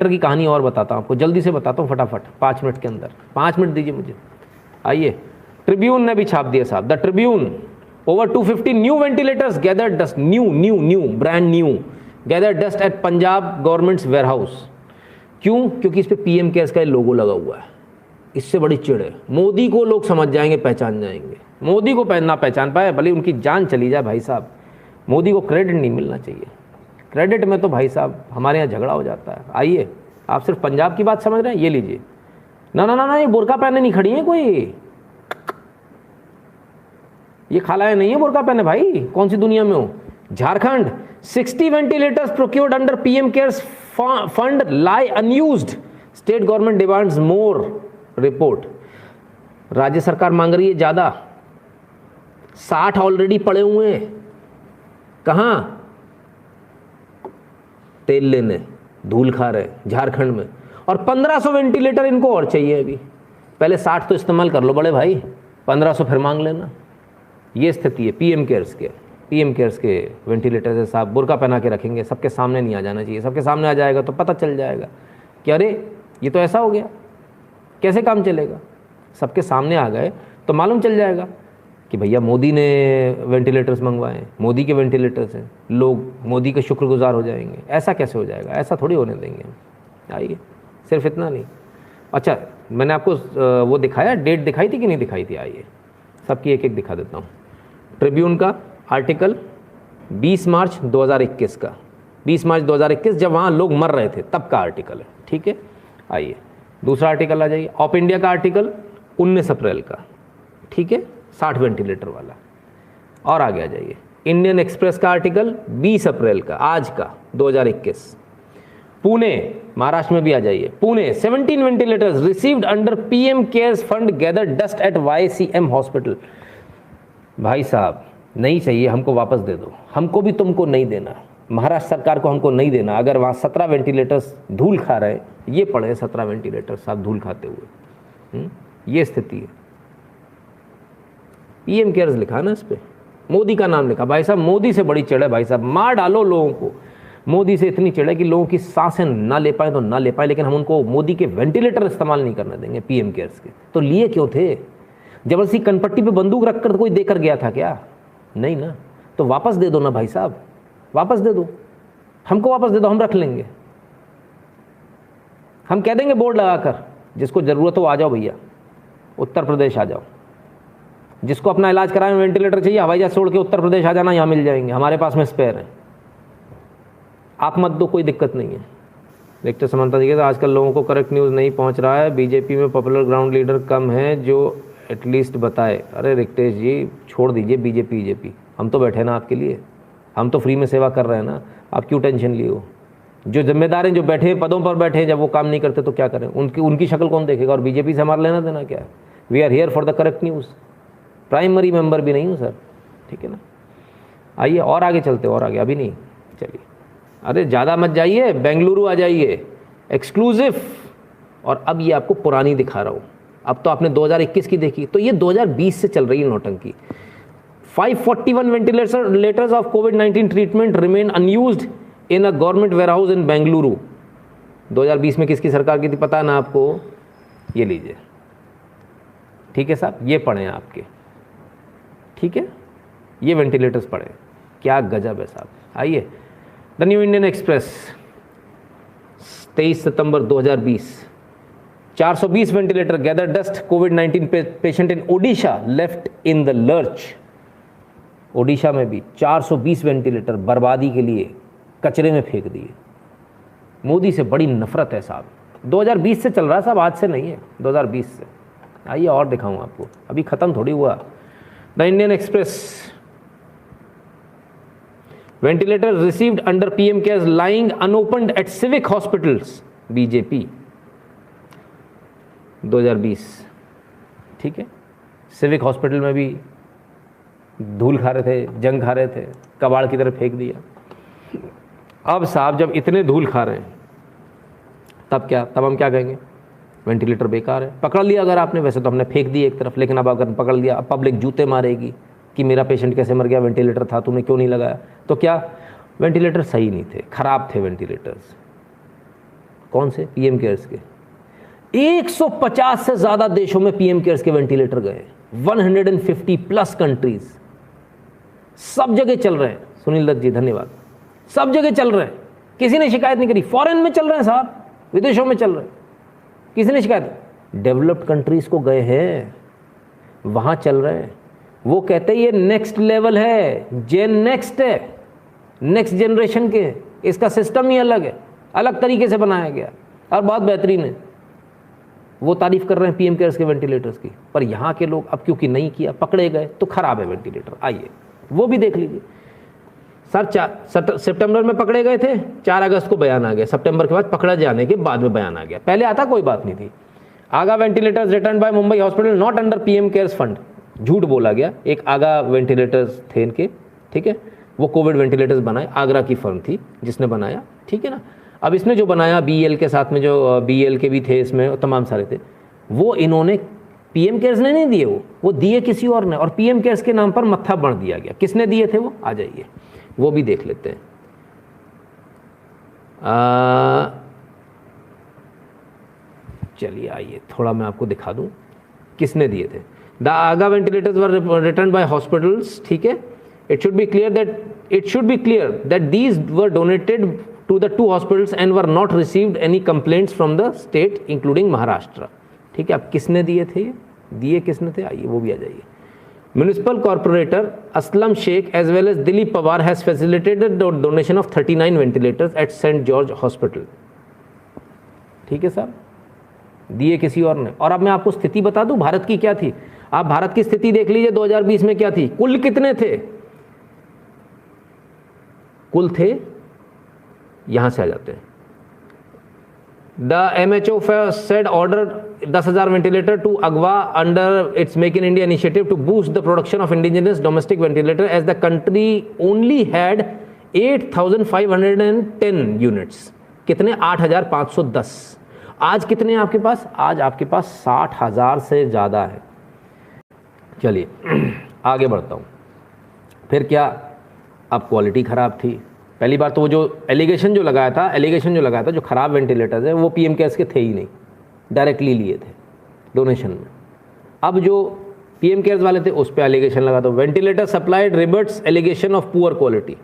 की कहानी और बताता हूँ आपको, जल्दी से बताता हूँ फटाफट, 5 मिनट के अंदर। 5 मिनट दीजिए मुझे। आइए, ट्रिब्यून ने भी छाप दिया साहब, the Tribune, over 250 new ventilators gather dust, new brand new gather dust at Punjab government's warehouse. क्यों? क्योंकि इस पे पीएम केयर्स का लोगो लगा हुआ है। इससे बड़ी चिड़ है। मोदी को लोग समझ जाएंगे, पहचान जाएंगे। मोदी को ना पहचान पाए, भले उनकी जान चली जाए भाई साहब, मोदी को क्रेडिट नहीं मिलना चाहिए। क्रेडिट में तो भाई साहब हमारे यहाँ झगड़ा हो जाता है। आइए, आप सिर्फ पंजाब की बात समझ रहे हैं, ये लीजिए। ना ना ना ना, ये बुर्का पहने नहीं खड़ी है कोई, ये खालाएं नहीं है बुर्का पहने भाई, कौन सी दुनिया में हो। Jharkhand, 60 ventilators procured under PM cares fund lie unused, state government demands more, report. राज्य सरकार मांग रही है ज्यादा, 60 ऑलरेडी पड़े हुए हैं। कहां? तेल लेने, धूल खा रहे झारखंड में, और 1500 वेंटिलेटर इनको और चाहिए अभी। पहले 60 तो इस्तेमाल कर लो बड़े भाई, 1500 फिर मांग लेना। ये स्थिति है पीएम केयर्स के वेंटिलेटर से साहब बुर्का पहना के रखेंगे, सबके सामने नहीं आ जाना चाहिए। सबके सामने आ जाएगा तो पता चल जाएगा कि अरे ये तो ऐसा हो गया, कैसे काम चलेगा। सबके सामने आ गए तो मालूम चल जाएगा कि भैया मोदी ने वेंटिलेटर्स मंगवाए, मोदी के वेंटिलेटर्स हैं, लोग मोदी के शुक्रगुजार हो जाएंगे। ऐसा कैसे हो जाएगा? ऐसा थोड़ी होने देंगे हम। आइए, सिर्फ इतना नहीं। अच्छा, मैंने आपको वो दिखाया, डेट दिखाई थी कि नहीं दिखाई थी? आइए, सबकी एक एक दिखा देता हूँ। ट्रिब्यून का आर्टिकल 20 मार्च 2021 का, 20 मार्च 2021, जब वहाँ लोग मर रहे थे तब का आर्टिकल है, ठीक है। आइए, दूसरा आर्टिकल आ जाइए, ऑफ इंडिया का आर्टिकल 19 अप्रैल का, ठीक है, 60 वेंटिलेटर वाला। और आगे आ जाइए, इंडियन एक्सप्रेस का आर्टिकल 20 अप्रैल का, आज का 2021। पुणे, महाराष्ट्र में भी आ जाइए, Pune, 17 ventilators received under PM cares fund gather dust at YCM hospital. भाई साहब नहीं चाहिए, हमको वापस दे दो। हमको भी तुमको नहीं देना, महाराष्ट्र सरकार को हमको नहीं देना। अगर वहाँ 17 वेंटिलेटर्स धूल खा रहे, ये पड़े 17 वेंटिलेटर्स साहब धूल खाते हुए, ये स्थिति है। पीएम केयर्स लिखा ना इस पे, मोदी का नाम लिखा। भाई साहब मोदी से बड़ी चिड़ है भाई साहब, मार डालो लोगों को। मोदी से इतनी चिड़ है कि लोगों की सांसें ना ले पाए तो ना ले पाए, लेकिन हम उनको मोदी के वेंटिलेटर इस्तेमाल नहीं करने देंगे पीएम केयर्स के। तो लिए क्यों थे? जबरदस्ती कनपट्टी पे बंदूक रखकर तो कोई देकर गया था क्या? नहीं ना। तो वापस दे दो ना भाई साहब, वापस दे दो, हमको वापस दे दो, हम रख लेंगे। हम कह देंगे बोर्ड लगाकर, जिसको जरूरत हो आ जाओ भैया, उत्तर प्रदेश आ जाओ। जिसको अपना इलाज कराने में वेंटिलेटर चाहिए, हवाई जहाज छोड़ के उत्तर प्रदेश आ जाना, यहाँ मिल जाएंगे, हमारे पास में स्पेयर है। आप मत दो, कोई दिक्कत नहीं है। लेक्चर समानता देखिए, आजकल लोगों को करेक्ट न्यूज़ नहीं पहुंच रहा है, बीजेपी में पॉपुलर ग्राउंड लीडर कम है जो एटलीस्ट बताए। अरे रिक्तेश जी, छोड़ दीजिए बीजेपी, हम तो बैठे ना आपके लिए, हम तो फ्री में सेवा कर रहे हैं ना, आप क्यों टेंशन लिए हो? जो जिम्मेदार हैं, जो बैठे पदों पर बैठे हैं, जब वो काम नहीं करते तो क्या करें? उनकी शक्ल कौन देखेगा? और बीजेपी से हमारा लेना देना क्या है? We are here for the correct news. Primary member भी नहीं हूँ सर, ठीक है ना। आइए और आगे चलते, और आगे, अभी नहीं, चलिए। अरे ज़्यादा मत जाइए, बेंगलुरु आ जाइए, एक्सक्लूसिव। और अब ये आपको पुरानी दिखा रहा हूँ, अब तो आपने 2021 की देखी, तो ये 2020 से चल रही है नौटंकी। 541 वेंटिलेटर्स ऑफ कोविड-19 treatment remain unused in a government warehouse in Bengaluru. 2020 में किसकी सरकार की थी पता है ना आपको? ये लीजिए, ठीक है साहब, ये पढ़े हैं आपके, ठीक है, ये वेंटिलेटर्स पड़े। क्या गजब है साहब। आइए, the new Indian express, 23 September 2020, 420 ventilator gather dust, covid patient in Odisha left in the lurch. Odisha में भी 420 वेंटिलेटर बर्बादी के लिए कचरे में फेंक दिए। मोदी से बड़ी नफरत है साहब। 2020 से चल रहा है साहब, आज से नहीं है, 2020 से। आइए और दिखाऊं आपको, अभी खत्म थोड़ी हुआ। The Indian Express, ventilator received under PM CARES lying unopened at civic hospitals, BJP, 2020, ठीक है। सिविक हॉस्पिटल में भी धूल खा रहे थे, जंग खा रहे थे, कबाड़ की तरफ फेंक दिया। अब साहब जब इतने धूल खा रहे हैं तब क्या, तब हम क्या कहेंगे? वेंटिलेटर बेकार है। पकड़ लिया अगर आपने, वैसे तो हमने फेंक दिए एक तरफ, लेकिन अब अगर पकड़ लिया, अब पब्लिक जूते मारेगी कि मेरा पेशेंट कैसे मर गया, वेंटिलेटर था, तूने क्यों नहीं लगाया? तो क्या, वेंटिलेटर सही नहीं थे, खराब थे वेंटिलेटर्स। कौन से? पीएम केयर्स के। 150 से ज़्यादा देशों में पीएम केयर्स के वेंटिलेटर गए, 150 प्लस कंट्रीज, सब जगह चल रहे हैं। सुनील दत्त जी धन्यवाद। सब जगह चल रहे हैं, किसी ने शिकायत नहीं करी। फॉरेन में चल रहे हैं साहब, विदेशों में चल रहे हैं, किसी ने शिकायत? डेवलप्ड कंट्रीज को गए हैं, वहां चल रहे हैं। वो कहते हैं ये नेक्स्ट लेवल है, नेक्स्ट है, नेक्स्ट जनरेशन के, इसका सिस्टम ही अलग है, अलग तरीके से बनाया गया और बहुत बेहतरीन है। वो तारीफ कर रहे हैं पीएम केयर्स के वेंटिलेटर्स की। पर यहाँ के लोग अब क्योंकि नहीं किया, पकड़े गए, तो खराब है वेंटिलेटर। आइए वो भी देख लीजिए। सर सितंबर में पकड़े गए थे, 4 अगस्त को बयान आ गया, सितंबर के बाद पकड़ा जाने के बाद में बयान आ गया, पहले आता कोई बात नहीं थी। आगा ventilators return by Mumbai hospital not under PM cares fund, झूठ बोला गया। एक आगा वेंटिलेटर्स थे इनके, ठीक है, वो कोविड वेंटिलेटर्स बनाए, आगरा की फर्म थी जिसने बनाया, ठीक है ना। अब इसने जो बनाया बीएल के साथ में, जो बीएल के भी थे इसमें, तमाम सारे थे, वो इन्होंने पीएम केयर्स ने नहीं दिए, वो दिए किसी और ने, और पीएम केयर्स के नाम पर मत्था बढ़ दिया गया। किसने दिए थे वो? आ जाइए वो भी देख लेते हैं। चलिए आइए थोड़ा मैं आपको दिखा दूं किसने दिए थे। The AgVa ventilators were return by hospitals, ठीक है। It should be clear that these were donated to the 2 hospitals and were not received any complaints from the state including Maharashtra, ठीक है। अब किसने दिए थे? दिए किसने थे? आइए वो भी आ जाइए। Municipal corporator Aslam Shaikh as well as Dilip Pawar has facilitated the donation of 39 ventilators at saint George hospital, ठीक है साहब, दिए किसी और ने। और अब मैं आपको स्थिति बता दूं भारत की क्या थी। आप भारत की स्थिति देख लीजिए 2020 में क्या थी। कुल कितने थे? कुल थे, यहां से आ जाते हैं। The MHO said order 10,000 ventilator to Agwa under its Make in India initiative to boost the production of indigenous domestic ventilator, as the country only had 8,510 units. कितने? 8,510। आज कितने हैं आपके पास? आज आपके पास 60,000 से ज़्यादा है। चलिए आगे बढ़ता हूँ। फिर क्या? अब क्वालिटी ख़राब थी। पहली बार तो वो जो एलिगेशन जो लगाया था जो ख़राब वेंटिलेटर्स है वो पीएम केयर्स के थे ही नहीं, डायरेक्टली लिए थे डोनेशन में। अब जो पीएम केयर्स वाले थे उस पर एलिगेशन लगा दो। Ventilator supplied rebuts allegation of poor quality.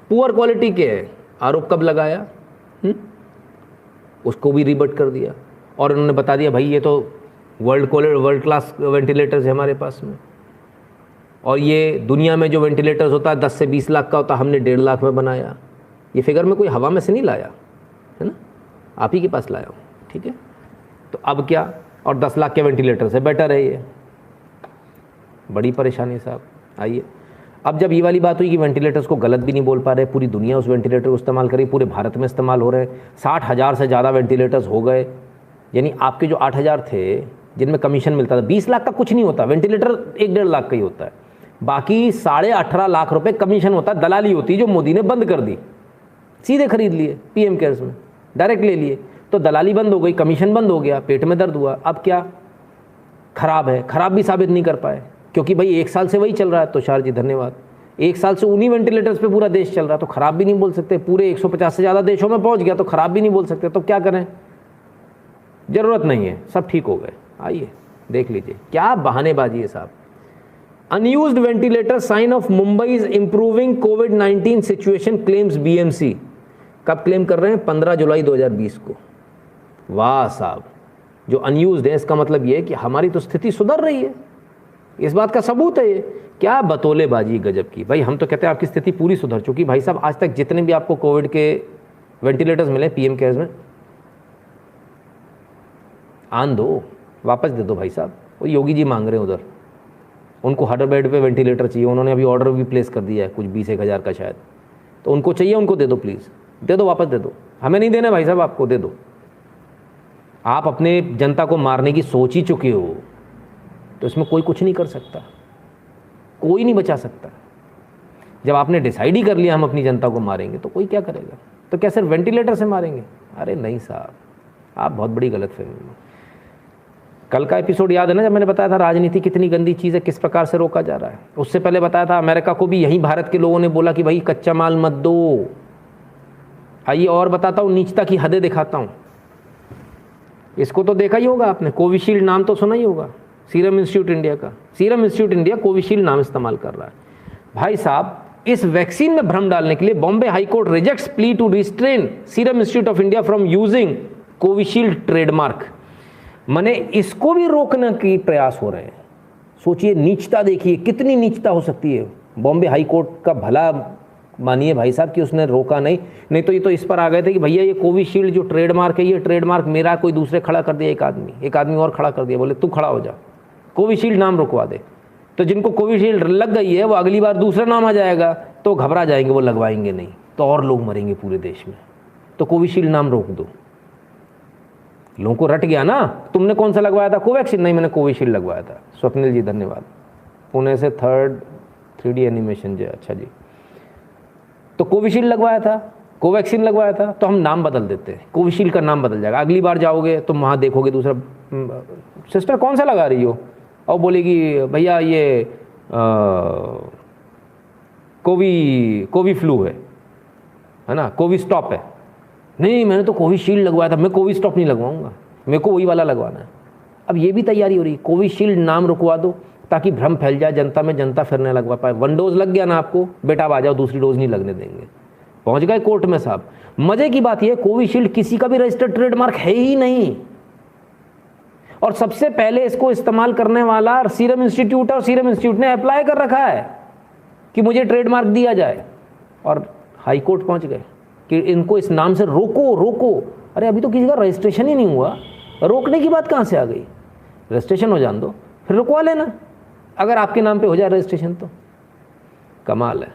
Poor quality के है आरोप कब लगाया? उसको भी रिबर्ट कर दिया और उन्होंने बता दिया भाई ये तो वर्ल्ड क्लास वेंटिलेटर्स है हमारे पास में, और ये दुनिया में जो वेंटिलेटर्स होता है 10 से 20 लाख का होता है, हमने 1.5 लाख में बनाया। ये फिगर में कोई हवा में से नहीं लाया है ना, आप ही के पास लाया हूँ, ठीक है। तो अब क्या? और 10 लाख के वेंटिलेटर से बेटर है ये। बड़ी परेशानी साहब। आइए अब जब ये वाली बात हुई कि वेंटिलेटर्स को गलत भी नहीं बोल पा रहे, पूरी दुनिया उस वेंटिलेटर को इस्तेमाल कर रही, पूरे भारत में इस्तेमाल हो रहे हैं, 60,000 से ज़्यादा वेंटिलेटर्स हो गए। यानी आपके जो 8,000 थे जिनमें कमीशन मिलता था, 20 लाख का कुछ नहीं होता, वेंटिलेटर 1-1.5 लाख का ही होता है, बाकी 18.5 लाख रुपए कमीशन होता है, दलाली होती है जो मोदी ने बंद कर दी। सीधे खरीद लिए पीएम केयर्स में, डायरेक्ट ले लिए, तो दलाली बंद हो गई, कमीशन बंद हो गया, पेट में दर्द हुआ। अब क्या? खराब है, खराब भी साबित नहीं कर पाए क्योंकि भाई 1 साल से वही चल रहा है। तुषार जी धन्यवाद। 1 साल से उन्हीं वेंटिलेटर्स पे पूरा देश चल रहा है, तो खराब भी नहीं बोल सकते। पूरे 150 से ज़्यादा देशों में पहुंच गया तो खराब भी नहीं बोल सकते। तो क्या करें? जरूरत नहीं है, सब ठीक हो गए। आइए देख लीजिए क्या बहानेबाजी है साहब। Unused ventilator sign of Mumbai is improving कोविड-19 सिचुएशन क्लेम्स बीएमसी। कब क्लेम कर रहे हैं? 15 जुलाई 2020 को। वाह साहब, जो अनयूज्ड है इसका मतलब ये है कि हमारी तो स्थिति सुधर रही है, इस बात का सबूत है ये। क्या बतौलेबाजी गजब की। भाई हम तो कहते हैं आपकी स्थिति पूरी सुधर चुकी। भाई साहब आज तक जितने भी आपको कोविड के वेंटिलेटर्स मिले पीएम केयर्स में, आन दो, वापस दे दो भाई साहब। वो योगी जी मांग रहे हैं उधर, उनको हर बेड पे वेंटिलेटर चाहिए, उन्होंने अभी ऑर्डर भी प्लेस कर दिया है कुछ 20-1 का शायद, तो उनको चाहिए, उनको दे दो प्लीज़, दे दो, वापस दे दो। हमें नहीं देना भाई साहब, आपको दे दो। आप अपने जनता को मारने की सोच ही चुके हो, तो इसमें कोई कुछ नहीं कर सकता, कोई नहीं बचा सकता। जब आपने डिसाइड ही कर लिया हम अपनी जनता को मारेंगे तो कोई क्या करेगा? तो क्या सिर्फ वेंटिलेटर से मारेंगे? अरे नहीं साहब, आप बहुत बड़ी गलतफहमी में। कल का एपिसोड याद है ना, जब मैंने बताया था राजनीति कितनी गंदी चीज़ है, किस प्रकार से रोका जा रहा है। उससे पहले बताया था अमेरिका को भी यहीं भारत के लोगों ने बोला कि भाई कच्चा माल मत दो। आइए और बताता हूँ, नीचता की हदें दिखाता हूँ। इसको तो देखा ही होगा आपने, कोविशील्ड नाम तो सुना ही होगा, सीरम इंस्टीट्यूट इंडिया का। सीरम इंस्टीट्यूट इंडिया कोविशील्ड नाम इस्तेमाल कर रहा है। भाई साहब, इस वैक्सीन में भ्रम डालने के लिए Bombay high court rejects plea to restrain Serum Institute of India from using Covishield trademark. माने इसको भी रोकने की प्रयास हो रहे हैं। सोचिए, नीचता देखिए, कितनी नीचता हो सकती है। बॉम्बे हाई कोर्ट का भला मानिए भाई साहब कि उसने रोका नहीं तो ये तो इस पर आ गए थे कि भैया ये कोविशील्ड जो ट्रेडमार्क है, ये ट्रेडमार्क मेरा, कोई दूसरे खड़ा कर दिया, एक आदमी और खड़ा कर दिया, बोले तू खड़ा हो जा, कोविशील्ड नाम रुकवा दे। तो जिनको कोविशील्ड लग गई है वो अगली बार दूसरा नाम आ जाएगा तो घबरा जाएंगे, वो लगवाएंगे नहीं, तो और लोग मरेंगे पूरे देश में। तो कोविशील्ड नाम रोक दो। लोगों को रट गया ना, तुमने कौन सा लगवाया था, कोवैक्सीन? नहीं, मैंने कोविशील्ड लगवाया था। स्वप्निल जी धन्यवाद, पुणे से 3D एनिमेशन जी, अच्छा जी। तो कोविशील्ड लगवाया था, कोवैक्सीन लगवाया था, तो हम नाम बदल देते हैं, कोविशील्ड का नाम बदल जाएगा। अगली बार जाओगे तुम वहाँ देखोगे दूसरा, सिस्टर कौन सा लगा रही हो, और बोलेगी भैया ये कोवी फ्लू है ना, कोवी स्टॉप है। नहीं, मैंने तो कोविशील्ड लगवाया था, मैं कोवी स्टॉप नहीं लगवाऊंगा, मेरे को वही वाला लगवाना है। अब ये भी तैयारी हो रही है, कोविशील्ड नाम रुकवा दो ताकि भ्रम फैल जाए जनता में, जनता फिर नहीं लगवा पाए। 1 डोज लग गया ना आपको, बेटा अब आ जाओ, दूसरी डोज नहीं लगने देंगे। पहुंच गए कोर्ट में साहब। मजे की बात यह, कोविशील्ड किसी का भी रजिस्टर्ड ट्रेडमार्क है ही नहीं, और सबसे पहले इसको इस्तेमाल करने वाला सीरम इंस्टीट्यूट, और सीरम इंस्टीट्यूट ने अप्लाई कर रखा है कि मुझे ट्रेडमार्क दिया जाए, और हाई कोर्ट पहुंच गए कि इनको इस नाम से रोको। अरे अभी तो किसी का रजिस्ट्रेशन ही नहीं हुआ, रोकने की बात कहाँ से आ गई? रजिस्ट्रेशन हो जान दो, फिर रुकवा लेना, अगर आपके नाम पे हो जाए रजिस्ट्रेशन तो। कमाल है।